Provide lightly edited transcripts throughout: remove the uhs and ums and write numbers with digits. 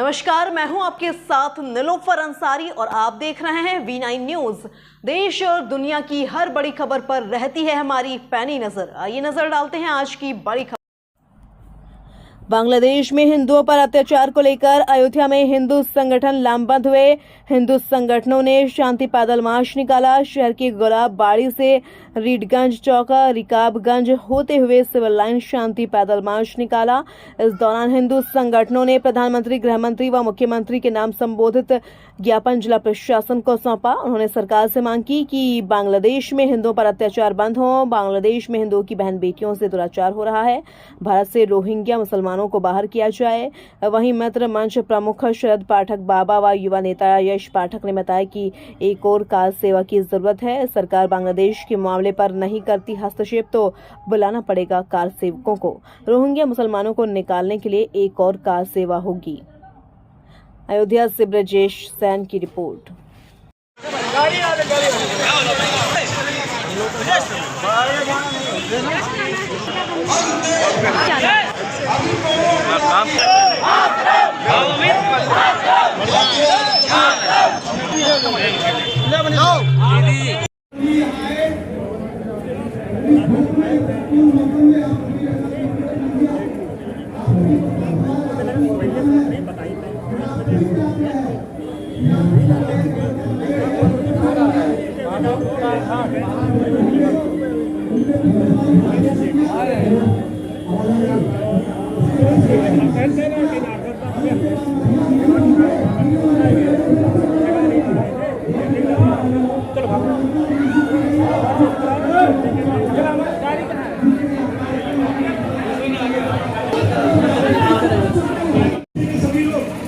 नमस्कार, मैं हूं आपके साथ नीलोफर अंसारी और आप देख रहे हैं V9 न्यूज। देश और दुनिया की हर बड़ी खबर पर रहती है हमारी पैनी नजर। आइए नजर डालते हैं आज की बड़ी खबर। बांग्लादेश में हिंदुओं पर अत्याचार को लेकर अयोध्या में हिंदू संगठन लामबंद हुए। हिंदू संगठनों ने शांति पैदल मार्च निकाला। शहर की गुलाब बाड़ी से रीडगंज चौका रिकाबगंज होते हुए सिविल लाइन शांति पैदल मार्च निकाला। इस दौरान हिंदू संगठनों ने प्रधानमंत्री, गृह मंत्री व मुख्यमंत्री के नाम संबोधित ज्ञापन जिला प्रशासन को सौंपा। उन्होंने सरकार से मांग की कि बांग्लादेश में हिंदुओं पर अत्याचार बंद हो। बांग्लादेश में हिंदुओं की बहन बेटियों से दुराचार हो रहा है। भारत से रोहिंग्या मुसलमानों को बाहर किया जाए। वहीं मित्र मंच प्रमुख शरद पाठक बाबा व युवा नेता यश पाठक ने बताया कि एक और कार सेवा की जरूरत है। सरकार बांग्लादेश के मामले पर नहीं करती हस्तक्षेप तो बुलाना पड़ेगा कार सेवकों को। रोहिंग्या मुसलमानों को निकालने के लिए एक और कार सेवा होगी। अयोध्या से ब्रजेश सैन की रिपोर्ट।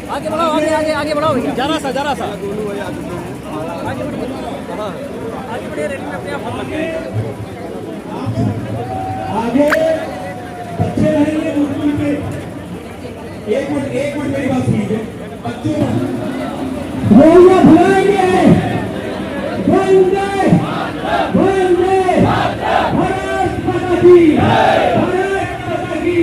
आगे बढ़ाओ, आगे बढ़ाओ भैया, जरा सा आगे बढ़िए, रेडी में अपने आप लग गए। आगे बच्चे रहेंगे मुश्किल के। एक मिनट मेरी बात सुनिए। बच्चों भैया भुलाएंगे वंदे वंदे भारत माता की, भारत माता की।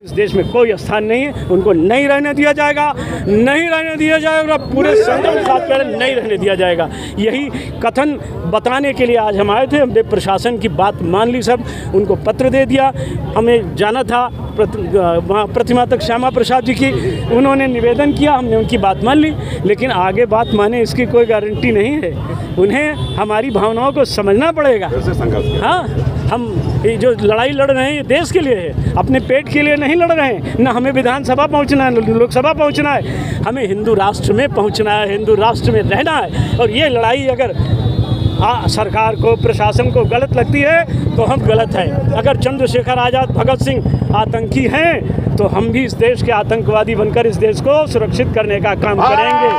इस देश में कोई स्थान नहीं है, उनको नहीं रहने दिया जाएगा, नहीं रहने दिया जाएगा, पूरे संगठन के साथ पहले नहीं रहने दिया जाएगा। यही कथन बताने के लिए आज हम आए थे। हमने प्रशासन की बात मान ली, सब उनको पत्र दे दिया। हमें जाना था वहाँ प्रतिमा तक श्यामा प्रसाद जी की, उन्होंने निवेदन किया, हमने उनकी बात मान ली, लेकिन आगे बात माने इसकी कोई गारंटी नहीं है। उन्हें हमारी भावनाओं को समझना पड़ेगा। हाँ, हम ये जो लड़ाई लड़ रहे हैं ये देश के लिए है, अपने पेट के लिए नहीं लड़ रहे हैं। ना हमें विधानसभा पहुंचना है, लोकसभा पहुंचना है, हमें हिंदू राष्ट्र में पहुंचना है, हिंदू राष्ट्र में रहना है। और ये लड़ाई अगर सरकार को, प्रशासन को गलत लगती है तो हम गलत हैं। अगर चंद्रशेखर आज़ाद, भगत सिंह आतंकी हैं तो हम भी इस देश के आतंकवादी बनकर इस देश को सुरक्षित करने का काम करेंगे,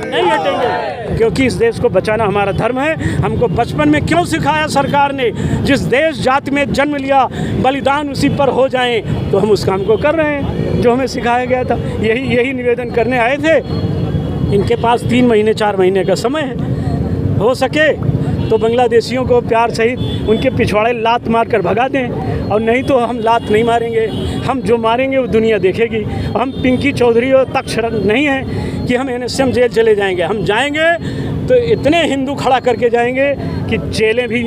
नहीं हटेंगे, क्योंकि इस देश को बचाना हमारा धर्म है। हमको बचपन में क्यों सिखाया सरकार ने, जिस देश जाति में जन्म लिया बलिदान उसी पर हो जाए, तो हम उस काम को कर रहे हैं जो हमें सिखाया गया था। यही निवेदन करने आए थे। इनके पास 3 महीने 4 महीने का समय है, हो सके तो बांग्लादेशियों को प्यार सहित उनके पिछवाड़े लात मार कर भगा दें, और नहीं तो हम लात नहीं मारेंगे। हम जो मारेंगे वो दुनिया देखेगी। हम पिंकी चौधरी और तक शरण नहीं है कि हम NSM जेल चले जाएंगे। हम जाएंगे तो इतने हिंदू खड़ा करके जाएंगे कि जेलें भी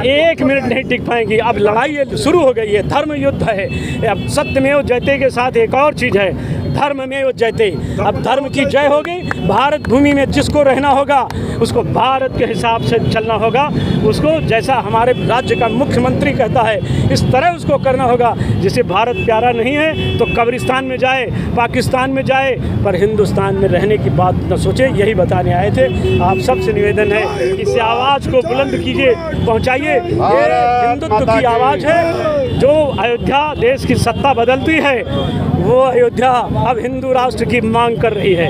1 मिनट नहीं टिक पाएंगी। अब लड़ाई शुरू हो गई है, धर्म युद्ध है। अब सत्यमेव जयते के साथ एक और चीज़ है, धर्म में जयते। अब धर्म की जय होगी। भारत भूमि में जिसको रहना होगा उसको भारत के हिसाब से चलना होगा, उसको जैसा हमारे राज्य का मुख्यमंत्री कहता है इस तरह उसको करना होगा। जिसे भारत प्यारा नहीं है तो कब्रिस्तान में जाए, पाकिस्तान में जाए, पर हिंदुस्तान में रहने की बात न सोचे। यही बताने आए थे। आप सबसे निवेदन है इस आवाज़ को बुलंद कीजिए, पहुँचाइए। ये हिंदुत्व की आवाज़ है। जो अयोध्या देश की सत्ता बदलती है वो अयोध्या अब हिंदू राष्ट्र की मांग कर रही है।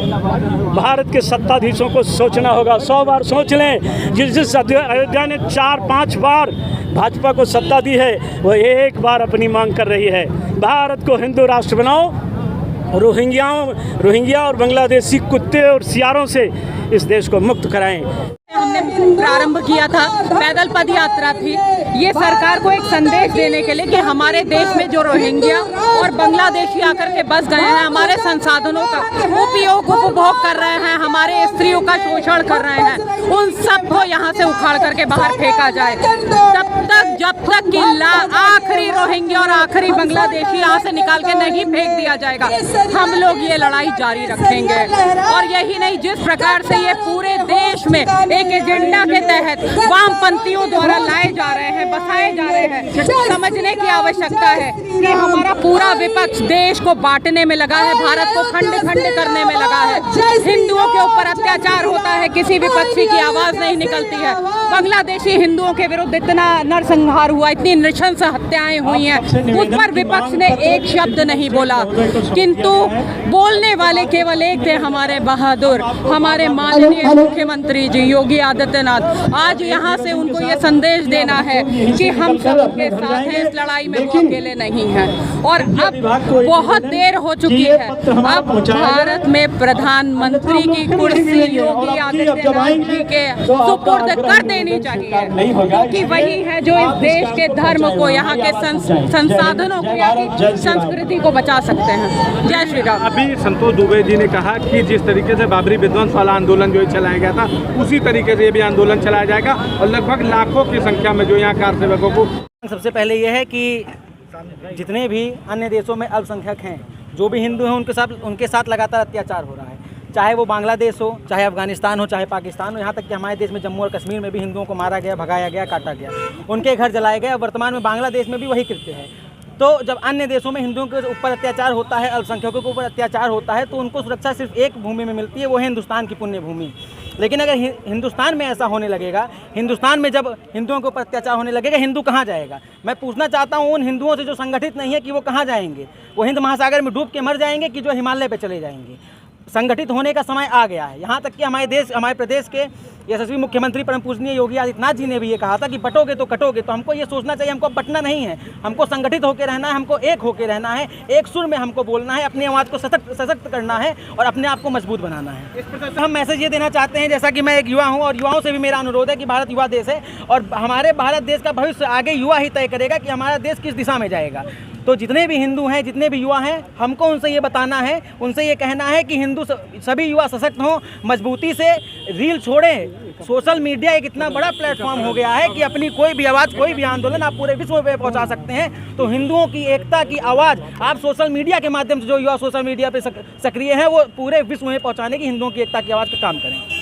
भारत के सत्ताधीशों को सोचना होगा, 100 बार सोच लें। जिस अयोध्या ने 4-5 बार भाजपा को सत्ता दी है वो एक बार अपनी मांग कर रही है, भारत को हिंदू राष्ट्र बनाओ, रोहिंग्या और बांग्लादेशी कुत्ते और सियारों से इस देश को मुक्त कराएं। हमने प्रारंभ किया था, पैदल पद यात्रा थी, ये सरकार को एक संदेश देने के लिए कि हमारे देश में जो रोहिंग्या और बांग्लादेशी आकर के बस गए हैं, हमारे संसाधनों का उपभोग कर रहे हैं, हमारे स्त्रियों का शोषण कर रहे हैं, उन सबको यहाँ से उखाड़ करके बाहर फेंका जाए। जब तक कि आखिरी रोहिंग्या और आखिरी बांग्लादेशी यहाँ से निकाल के नहीं फेंक दिया जाएगा, हम लोग ये लड़ाई जारी रखेंगे। और यही नहीं, जिस प्रकार से ये पूरे देश में एक एजेंडा के तहत वामपंथियों द्वारा लाए जा रहे हैं, बसाए जा रहे हैं, समझने की आवश्यकता है कि हमारा पूरा विपक्ष देश को बांटने में लगा है, भारत को खंड खंड करने में लगा है। हिंदुओं के ऊपर अत्याचार होता है, किसी विपक्षी की आवाज नहीं निकलती है। बांग्लादेशी हिंदुओं के विरुद्ध इतना नरसंहार हुआ, इतनी नृशंस हत्याएं हुई हैं, उस पर विपक्ष ने एक शब्द नहीं बोला, किंतु बोलने वाले केवल एक थे, हमारे बहादुर, हमारे माननीय मुख्यमंत्री जी योगी आदित्यनाथ। आज यहाँ से उनको ये संदेश देना है कि हम सब उनके साथ हैं, इस लड़ाई में वो अकेले नहीं हैं। और अब बहुत देर हो चुकी है, अब भारत में प्रधानमंत्री की कुर्सी योगी आदित्यनाथ जी के सुपुर्द कर देनी चाहिए, क्योंकि वही है जो इस देश के धर्म को, यहाँ के संसाधनों को, यहाँ की संस्कृति को बचा सकते हैं। जय श्री राम। अभी संतोष दुबे जी ने कहा कि जिस तरीके से बाबरी विध्वंस वाला आंदोलन जो चलाया गया था, उसी तरीके से ये भी आंदोलन चलाया जाएगा और लगभग लाखों की संख्या में जो यहाँ कार सेवकों को। सबसे पहले ये है कि जितने भी अन्य देशों में अल्पसंख्यक हैं, जो भी हिंदू हैं, उनके साथ लगातार अत्याचार हो रहा है, चाहे वो बांग्लादेश हो, चाहे अफगानिस्तान हो, चाहे पाकिस्तान हो। यहाँ तक कि हमारे देश में जम्मू और कश्मीर में भी हिंदुओं को मारा गया, भगाया गया, काटा गया, उनके घर जलाए गए। वर्तमान में बांग्लादेश में भी वही कृत्य है। तो जब अन्य देशों में हिंदुओं के ऊपर अत्याचार होता है, अल्पसंख्यकों के ऊपर अत्याचार होता है, तो उनको सुरक्षा सिर्फ एक भूमि में मिलती है, वो है हिंदुस्तान की पुण्य भूमि। लेकिन अगर हिंदुस्तान में ऐसा होने लगेगा, हिंदुस्तान में जब हिंदुओं के ऊपर अत्याचार होने लगेगा, हिंदू कहाँ जाएगा? मैं पूछना चाहता हूँ उन हिंदुओं से जो संगठित नहीं है कि वो कहाँ जाएंगे? वो हिंद महासागर में डूब के मर जाएंगे कि जो हिमालय पे चले जाएंगे? संगठित होने का समय आ गया है। यहाँ तक कि हमारे प्रदेश के यशस्वी मुख्यमंत्री परम पूजनीय योगी आदित्यनाथ जी ने भी ये कहा था कि बटोगे तो कटोगे। तो हमको ये सोचना चाहिए, हमको बटना नहीं है, हमको संगठित होकर रहना है, हमको एक होकर रहना है, एक सुर में हमको बोलना है, अपनी आवाज़ को सशक्त करना है और अपने आप को मजबूत बनाना है। इस प्रकार हम मैसेज ये देना चाहते हैं, जैसा कि मैं एक युवा हूँ और युवाओं से भी मेरा अनुरोध है कि भारत युवा देश है और हमारे भारत देश का भविष्य आगे युवा ही तय करेगा कि हमारा देश किस दिशा में जाएगा। तो जितने भी हिंदू हैं, जितने भी युवा हैं, हमको उनसे ये बताना है, उनसे ये कहना है कि हिंदू सभी युवा सशक्त हों, मजबूती से रील छोड़ें। सोशल मीडिया एक इतना बड़ा प्लेटफॉर्म हो गया है कि अपनी कोई भी आवाज़, कोई भी आंदोलन आप पूरे विश्व में पहुंचा सकते हैं। तो हिंदुओं की एकता की आवाज़ आप सोशल मीडिया के माध्यम से, जो युवा सोशल मीडिया पे सक्रिय हैं, वो पूरे विश्व में पहुंचाने की, हिंदुओं की एकता की आवाज़ का काम करें।